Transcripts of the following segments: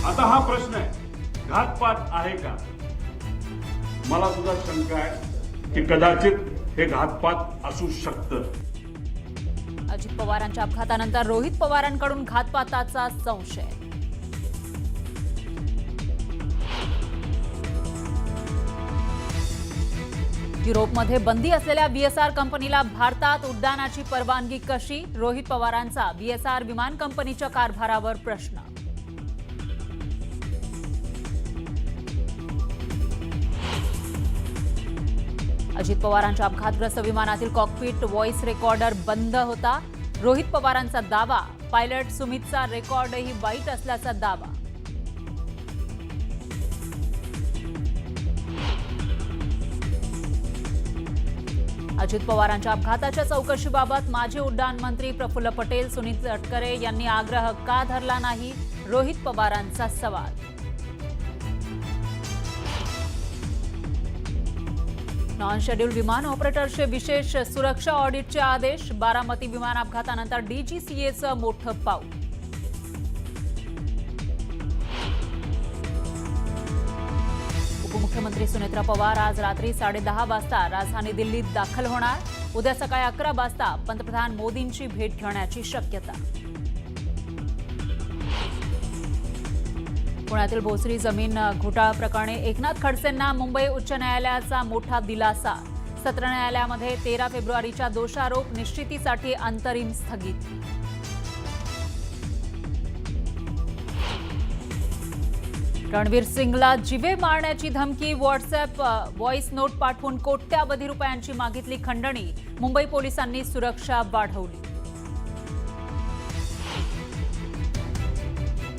आता हा प्रश्न आहे, घातपात आहे का? मला सुद्धा शंका आहे की कदाचित हे घातपात असू शकतं। अजित पवारांच्या अपघातानंतर रोहित पवारांकडून घातपाताचा संशय। युरोपमध्ये बंदी असलेल्या बीएसआर कंपनीला भारतात उड्डाणाची परवानगी कशी? रोहित पवारांचा बीएसआर विमान कंपनीच्या कारभारावर प्रश्न। अजित पवारांच्या अपघातग्रस्त विमानातील कॉकपिट व्हॉइस रेकॉर्डर बंद होता। रोहित पवारांचा दावा, पायलट सुमितचा रेकॉर्डही वाईट असल्याचा दावा। अजित पवारांच्या अपघाताच्या चौकशीबाबत माजी उड्डाण मंत्री प्रफुल्ल पटेल, सुनील तटकरे यांनी आग्रह का धरला नाही? रोहित पवारांचा सवाल। नॉन शेड्यूल विमान ऑपरेटरचे विशेष सुरक्षा ऑडिटचे आदेश। बारामती विमान अपघातानंतर डीजीसीएचं मोठं पाऊल। उपमुख्यमंत्री सुनेत्रा पवार आज रात्री 10:30 वाजता राजधानी दिल्लीत दाखल होणार। उद्या सकाळी 11 वाजता पंतप्रधान मोदींची भेट घेण्याची शक्यता। पुण्यातील भोसरी जमीन घोटाळा प्रकरणी एकनाथ खडसेंना मुंबई उच्च न्यायालयाचा मोठा दिलासा। सत्र न्यायालयामध्ये 13 फेब्रुवारीच्या दोषारोप निश्चितीसाठी अंतरिम स्थगित। रणवीर सिंगला जीवे मारण्याची धमकी, व्हॉट्सअप व्हॉइस नोट पाठवून कोट्यावधी रुपयांची मागितली खंडणी। मुंबई पोलिसांनी सुरक्षा वाढवली।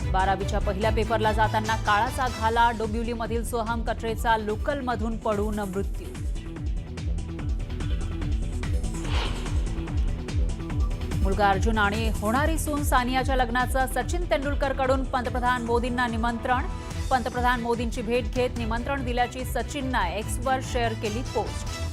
12वीच्या पहिल्या पेपरला जाताना काळाचा घाला, डोंबिवलीमधील सोहम कटरेचा लोकलमधून पडून मृत्यू। मुलगा अर्जुन आणि होणारी सून सानियाच्या लग्नाचं सचिन तेंडुलकरकडून पंतप्रधान मोदींना निमंत्रण। पंतप्रधान मोदींची भेट घेत निमंत्रण दिल्याची सचिननं एक्सवर शेअर केली पोस्ट।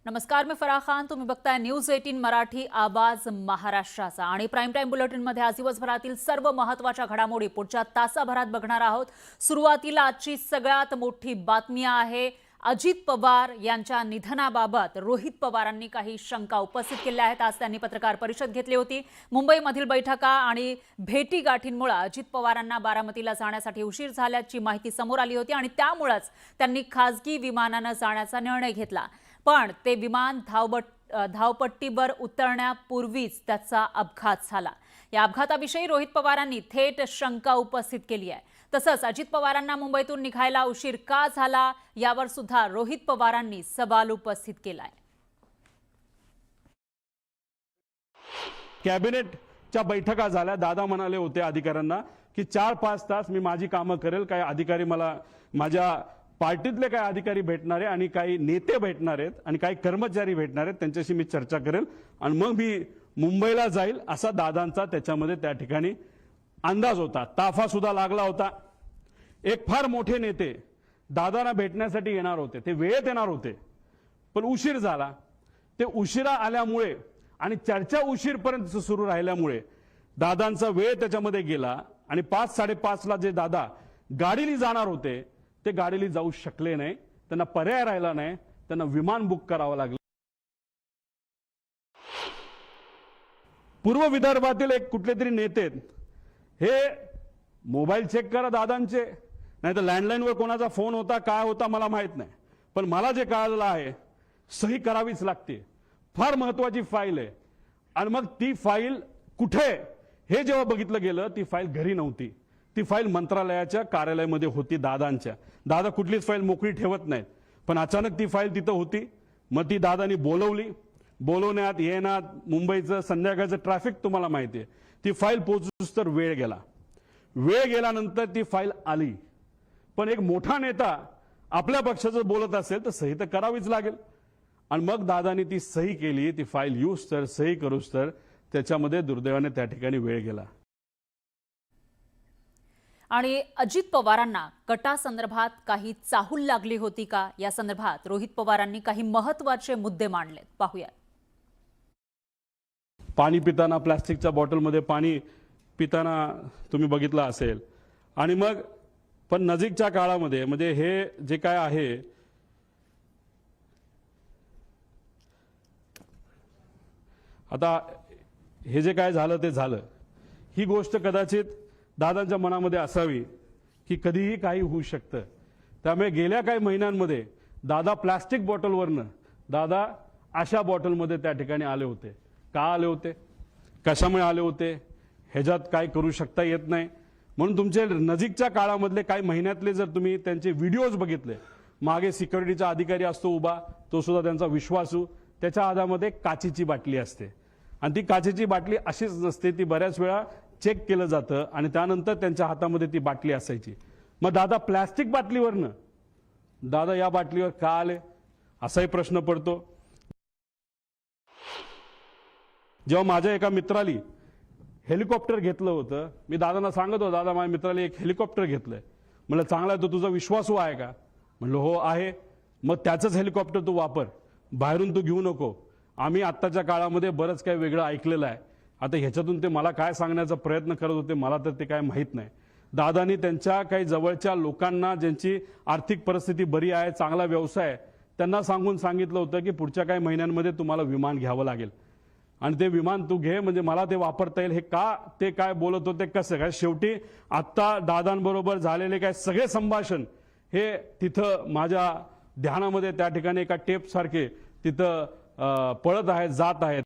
नमस्कार, मी फराह खान, तुम्ही बघताय न्यूज 18 मराठी, आवाज महाराष्ट्राचा। आणि प्राईम टाइम बुलेटिनमध्ये आज दिवसभरातील सर्व महत्त्वाच्या घडामोडी पुढच्या तासाभरात बघणार आहोत। सुरुवातीला आजची सगळ्यात मोठी बातमी आहे अजित पवार यांच्या निधनाबाबत रोहित पवारांनी काही शंका उपस्थित केल्या आहेत। आज त्यांनी पत्रकार परिषद घेतली होती। मुंबईमधील बैठका आणि भेटीगाठींमुळे अजित पवारांना बारामतीला जाण्यासाठी उशीर झाल्याची माहिती समोर आली होती आणि त्यामुळेच त्यांनी खासगी विमानाने जाण्याचा निर्णय घेतला। पण ते विमान धावपट्टीवर उतरण्यापूर्वीच त्याचा अपघात झाला। या अपघाताविषयी रोहित पवारांनी थेट शंका उपस्थित केली आहे। तसंच अजित पवारांना मुंबईतून निघायला उशीर का झाला यावर सुद्धा रोहित पवारांनी सवाल उपस्थित केलाय। कॅबिनेटच्या बैठका झाल्या, दादा म्हणाले होते अधिकाऱ्यांना की 4-5 तास मी माझी कामं करेल, काही अधिकारी मला माझ्या पार्टीतले काही अधिकारी भेटणार आहे आणि काही नेते भेटणार आहेत आणि काही कर्मचारी भेटणार आहेत, त्यांच्याशी मी चर्चा करेल आणि मग मी मुंबईला जाईल असा दादांचा त्याच्यामध्ये त्या ठिकाणी अंदाज होता। ताफा सुद्धा लागला होता। एक फार मोठे नेते दादांना भेटण्यासाठी येणार होते, ते वेळेत येणार होते, पण उशीर झाला। ते उशिरा आल्यामुळे आणि चर्चा उशीरपर्यंत सुरू राहिल्यामुळे दादांचा वेळ त्याच्यामध्ये गेला आणि 5-5:30ला जे दादा गाडीने जाणार होते ते गाडीने जाऊ शकले नाही। त्यांना पर्याय राहिला नाही, त्यांना विमान बुक करावं लागलं। पूर्व विदर्भातील एक कुठले तरी नेते हे मोबाईल चेक करा दादांचे, नाही तर लँडलाईनवर कोणाचा फोन होता काय होता मला माहित नाही, पण मला जे कळालेलं आहे सही करावीच लागते। फार महत्वाची फाईल आहे आणि मग ती फाईल कुठे हे जेव्हा बघितलं गेलं ती फाईल घरी नव्हती, ती फाईल मंत्रालयाच्या कार्यालयामध्ये होती दादांच्या। दादा कुठलीच फाईल मोकळी ठेवत नाहीत, पण अचानक ती फाईल तिथं होती। मग ती दादांनी बोलवली, बोलवण्यात येण्यात मुंबईचं संध्याकाळचं ट्रॅफिक तुम्हाला माहिती आहे, ती फाईल पोहोचूस तर वेळ गेला। वेळ गेल्यानंतर ती फाईल आली, पण एक मोठा नेता आपल्या पक्षाचं बोलत असेल तर सही तर करावीच लागेल। आणि मग दादांनी ती सही केली, ती फाईल यूज तर सही करूस तर त्याच्यामध्ये दुर्दैवाने त्या ठिकाणी वेळ गेला। आणि अजित पवारांना गटासंदर्भात काही चाहूल लागली होती का, या संदर्भात रोहित पवारांनी काही महत्त्वाचे मुद्दे मांडलेत. पाहूया. पाणी पिताना प्लास्टिकच्या बॉटलमध्ये पाणी पिताना तुम्ही बघितलं असेल. आणि मग पण नजीकच्या काळामध्ये म्हणजे हे जे काय आहे, आता हे जे काय झालं ते झालं. ही गोष्ट कदाचित दादांच्या मनामध्ये असावी की कधीही काही होऊ शकतं. त्यामुळे गेल्या काही महिन्यांमध्ये दादा प्लास्टिक बॉटलवरनं दादा अशा बॉटलमध्ये त्या ठिकाणी आले होते. का आले होते, कशामुळे आले होते, ह्याच्यात काय करू शकता येत नाही. म्हणून तुमचे नजीकच्या काळामधले काही महिन्यातले जर तुम्ही त्यांचे व्हिडिओज बघितले, मागे सिक्युरिटीचा अधिकारी असतो उभा, तो सुद्धा त्यांचा विश्वासू, त्याच्या हातामध्ये काचेची बाटली असते. आणि ती काचेची बाटली अशीच नसते, ती बऱ्याच वेळा चेक केलं जातं आणि त्यानंतर त्यांच्या हातामध्ये ती बाटली असायची. मग दादा प्लास्टिक बाटलीवरनं दादा या बाटलीवर का आले असाही प्रश्न पडतो. जेव्हा माझ्या एका मित्राली हेलिकॉप्टर घेतलं होतं, मी दादांना सांगत होतो, दादा माझ्या मित्राला एक हेलिकॉप्टर घेतलंय. म्हणलं चांगला आहे, तो तुझा विश्वासू आहे का? म्हणलं हो आहे. मग त्याचंच हेलिकॉप्टर तू वापर, बाहेरून तू घेऊ नको. आम्ही आत्ताच्या काळामध्ये बरंच काही वेगळं ऐकलेलं आहे. आता ह्याच्यातून ते मला काय सांगण्याचा प्रयत्न करत होते मला तर ते काय माहीत नाही. दादांनी त्यांच्या काही जवळच्या लोकांना, ज्यांची आर्थिक परिस्थिती बरी आहे, चांगला व्यवसाय आहे, त्यांना सांगून सांगितलं होतं की पुढच्या काही महिन्यांमध्ये तुम्हाला विमान घ्यावं लागेल आणि ते विमान तू घे, म्हणजे मला ते वापरता येईल. हे का ते काय बोलत होते, कसं काय, शेवटी आत्ता दादांबरोबर झालेले काय सगळे संभाषण हे तिथं माझ्या ध्यानामध्ये त्या ठिकाणी एका टेपसारखे तिथं पळत आहेत, जात आहेत.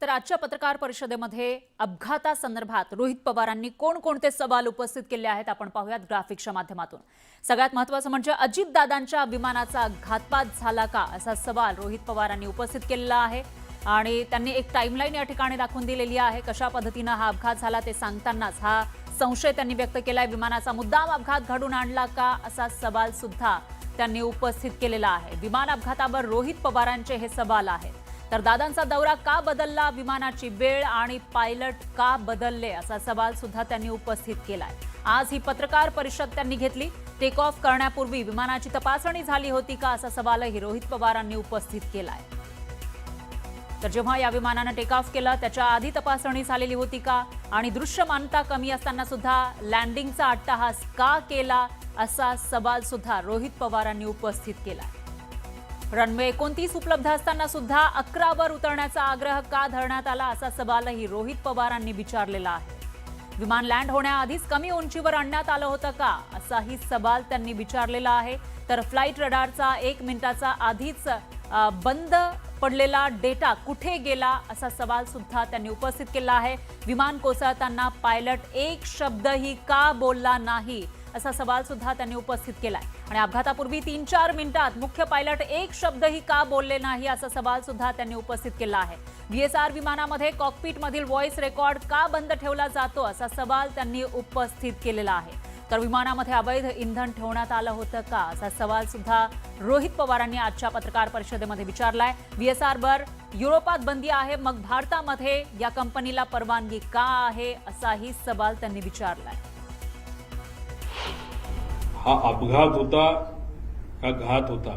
तर आजच्या पत्रकार परिषदेमध्ये अपघातासंदर्भात रोहित पवारांनी कोणकोणते सवाल उपस्थित केले आहेत आपण पाहूयात ग्राफिक्सच्या माध्यमातून. सगळ्यात महत्त्वाचं म्हणजे अजितदादांच्या विमानाचा घातपात झाला का, असा सवाल रोहित पवारांनी उपस्थित केलेला आहे. आणि त्यांनी एक टाइमलाईन या ठिकाणी दाखवून दिलेली आहे. कशा पद्धतीनं हा अपघात झाला ते सांगतानाच हा संशय त्यांनी व्यक्त केलाय. विमानाचा मुद्दाम अपघात घडून आणला का, असा सवाल सुद्धा त्यांनी उपस्थित केलेला आहे. विमान अपघातावर रोहित पवारांचे हे सवाल आहेत. तर दादांचा दौरा का बदलला, विमानाची वेळ आणि पायलट का बदलले, असा सवाल सुद्धा त्यांनी उपस्थित केलाय. आज ही पत्रकार परिषद त्यांनी घेतली. टेक ऑफ करण्यापूर्वी विमानाची तपासणी झाली होती का, असा सवालही रोहित पवारांनी उपस्थित केलाय. तर जेव्हा या विमानानं टेक ऑफ केलं त्याच्या आधी तपासणी झालेली होती का, आणि दृश्यमानता कमी असताना सुद्धा लँडिंगचा अट्टहास का केला, असा सवाल सुद्धा रोहित पवारांनी उपस्थित केलाय. रनवे 29 उपलब्ध असताना सुद्धा 11 वर उतरण्याचा आग्रह का धरण्यात आला, असा सवालही रोहित पवारांनी विचारलेला आहे. विमान लँड होण्याआधीच कमी उंचीवर आणण्यात आलं होतं का, असाही सवाल त्यांनी विचारलेला आहे. तर फ्लाईट रडारचा 1 मिनिटाचा आधीच बंद पडलेला डेटा कुठे गेला, असा सवाल सुद्धा त्यांनी उपस्थित केला आहे. विमान कोसळताना पायलट एक शब्दही का बोलला नाही, असा सवाल सुद्धा त्यांनी उपस्थित केलाय. आणि अपघातापूर्वी 3-4 मिनिटात मुख्य पायलट एक शब्दही का बोलले नाही, असा सवाल सुद्धा त्यांनी उपस्थित केला आहे. VSR विमानामध्ये कॉकपिटमधील व्हॉइस रेकॉर्ड का बंद ठेवला जातो, असा सवाल त्यांनी उपस्थित केलेला आहे. तर विमानामध्ये अवैध इंधन ठेवण्यात आलं होतं का, असा सवाल सुद्धा रोहित पवारांनी आजच्या पत्रकार परिषदेमध्ये विचारलाय. VSR वर युरोपात बंदी आहे, मग भारतामध्ये या कंपनीला परवानगी का आहे, असाही सवाल त्यांनी विचारलाय. हा अपघात होता का घात होता,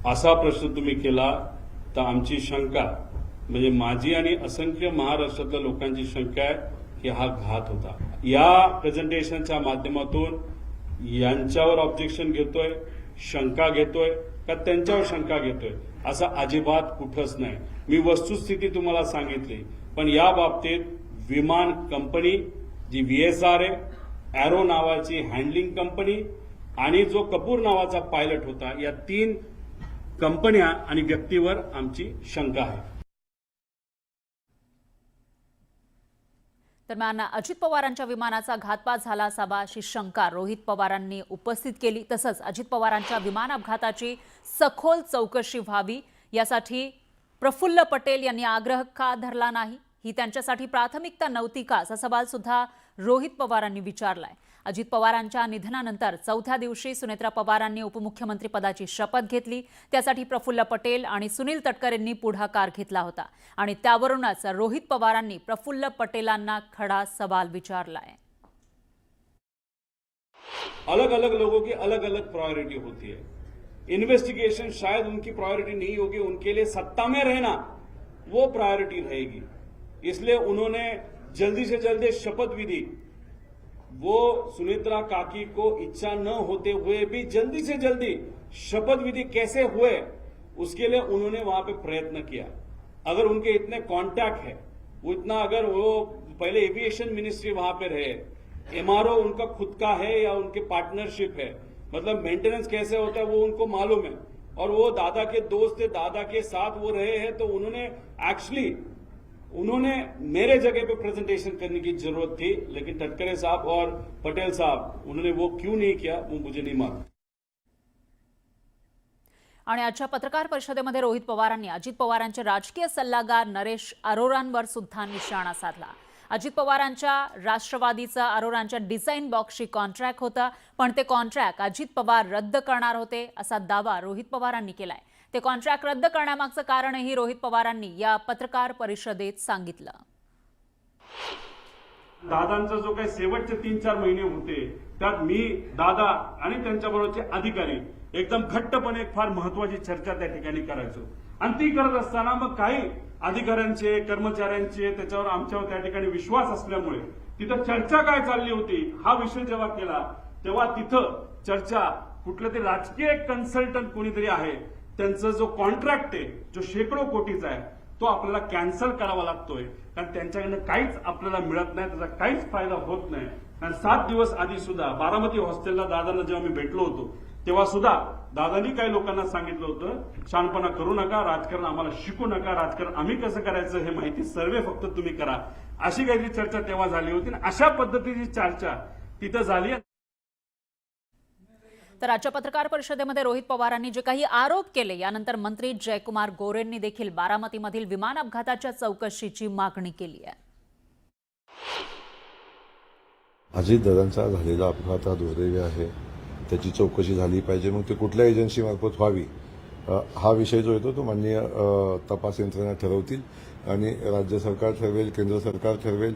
असा प्रश्न तुम्ही केला तर आमची शंका, म्हणजे माझी आणि असंख्य महाराष्ट्रातल्या लोकांची शंका आहे की हा घात होता. या प्रेझेंटेशनच्या माध्यमातून यांच्यावर ऑब्जेक्शन घेतोय, शंका घेतोय का त्यांच्यावर शंका घेतोय, असं अजिबात कुठंच नाही. मी वस्तुस्थिती तुम्हाला सांगितली. पण या बाबतीत विमान कंपनी जी VSR आहे, एरो नावाची हँडलिंग कंपनी आणि जो कपूर नावाचा पायलट होता, या 3 कंपन्या आणि व्यक्तीवर आमची शंका आहे. दरम्यान अजित पवारांच्या विमानाचा घातपात झाला असावा अशी शंका रोहित पवारांनी उपस्थित केली. तसंच अजित पवारांच्या विमान अपघाताची सखोल चौकशी व्हावी यासाठी प्रफुल्ल पटेल यांनी आग्रह का धरला नाही, ही त्यांच्यासाठी प्राथमिकता नव्हती का, असा सवाल सुद्धा रोहित पवारांनी विचारलाय. अजित पवारांच्या निधनानंतर चौथ्या दिवशी सुनेत्रा पवारांनी उपमुख्यमंत्री पदाची शपथ घेतली. त्यासाठी प्रफुल्ल पटेल आणि सुनील तटकरेंनी पुढाकार घेतला होता आणि त्यावरूनच रोहित पवारांनी प्रफुल्ल पटेलांना खडा सवाल विचारलाय. अलग अलग लोगों की अलग अलग प्रायोरिटी होती है. इन्वेस्टिगेशन शायद उनकी प्रायोरिटी नहीं होगी, उनके लिए सत्ता में रहना वो प्रायोरिटी रहेगी. इसलिए उन्होंने जल्दी से जल्दी शपथ भी दी. वो सुनेत्रा काकी को इच्छा न होते हुए भी जल्दी से जल्दी शपथ विधि कैसे हुए उसके लिए उन्होंने वहां पे प्रयत्न किया. अगर उनके इतने कांटेक्ट है, वो इतना, अगर वो पहले एविएशन मिनिस्ट्री वहां पे रहे, एमआरओ उनका खुद का है या उनके पार्टनरशिप है, मतलब मेंटेनेंस कैसे होता है वो उनको मालूम है, और वो दादा के दोस्त थे, दादा के साथ वो रहे हैं, तो उन्होंने मेरे जगह पे प्रेजेंटेशन करने की जरूरत थी. लेकिन तटकरे साहब और पटेल साहब उन्होंने वो क्यों नहीं किया वो मुझे नहीं मालूम. आणि आजच्या पत्रकार परिषदेमध्ये रोहित पवारांनी अजित पवारांचे राजकीय सल्लागार नरेश अरोरांवर सुद्धा निशाणा साधला. अजित पवारांच्या राष्ट्रवादीचा अरोरांच्या डिझाईन बॉक्सची कॉन्ट्रॅक्ट होता, पण ते कॉन्ट्रॅक्ट अजित पवार रद्द करणार होते असा दावा रोहित पवारांनी केलाय. ते कॉन्ट्रॅक्ट रद्द करण्यामागचं कारणही रोहित पवारांनी या पत्रकार परिषदेत सांगितलं. दादांचा जो काही शेवटचे 3-4 महिने होते त्यात मी, दादा आणि त्यांच्याबरोबरचे अधिकारी एकदम घट्टपणे एक फार महत्वाची चर्चा त्या ठिकाणी करायचो. आणि ती करत असताना मग काही अधिकाऱ्यांचे, कर्मचाऱ्यांचे त्याच्यावर आमच्यावर त्या ठिकाणी विश्वास असल्यामुळे तिथं चर्चा काय चालली होती हा विषय जेव्हा केला तेव्हा तिथं चर्चा कुठलं ते राजकीय कन्सल्टंट कोणीतरी आहे त्यांचा जो कॉन्ट्रॅक्ट आहे जो शेकडो कोटीचा आहे तो आपल्याला कॅन्सल करावा लागतोय, कारण त्यांच्याकडनं काहीच आपल्याला मिळत नाही, त्याचा काहीच फायदा होत नाही. कारण 7 दिवस आधी सुद्धा बारामती हॉस्टेलला दादांना जेव्हा मी भेटलो होतो तेव्हा सुद्धा दादांनी काही लोकांना सांगितलं होतं, शहाणपणा करू नका, राजकारण आम्हाला शिकू नका, राजकारण आम्ही कसं करायचं हे माहिती सर्वे फक्त तुम्ही करा, अशी काहीतरी चर्चा तेव्हा झाली होती. अशा पद्धतीची चर्चा तिथं झाली. तर आजच्या पत्रकार परिषदेमध्ये रोहित पवारांनी जे काही आरोप केले यानंतर मंत्री जयकुमार गोरेंनी देखील बारामतीमधील विमान अपघाताच्या चौकशीची मागणी केली आहे. अजितदादांचा झालेला अपघात हा दुर्दैवी आहे, त्याची चौकशी झाली पाहिजे. मग ते कुठल्या एजन्सीमार्फत व्हावी हा विषय जो येतो तो माननीय तपास यंत्रणा ठरवतील आणि राज्य सरकार ठरवेल, केंद्र सरकार ठरवेल.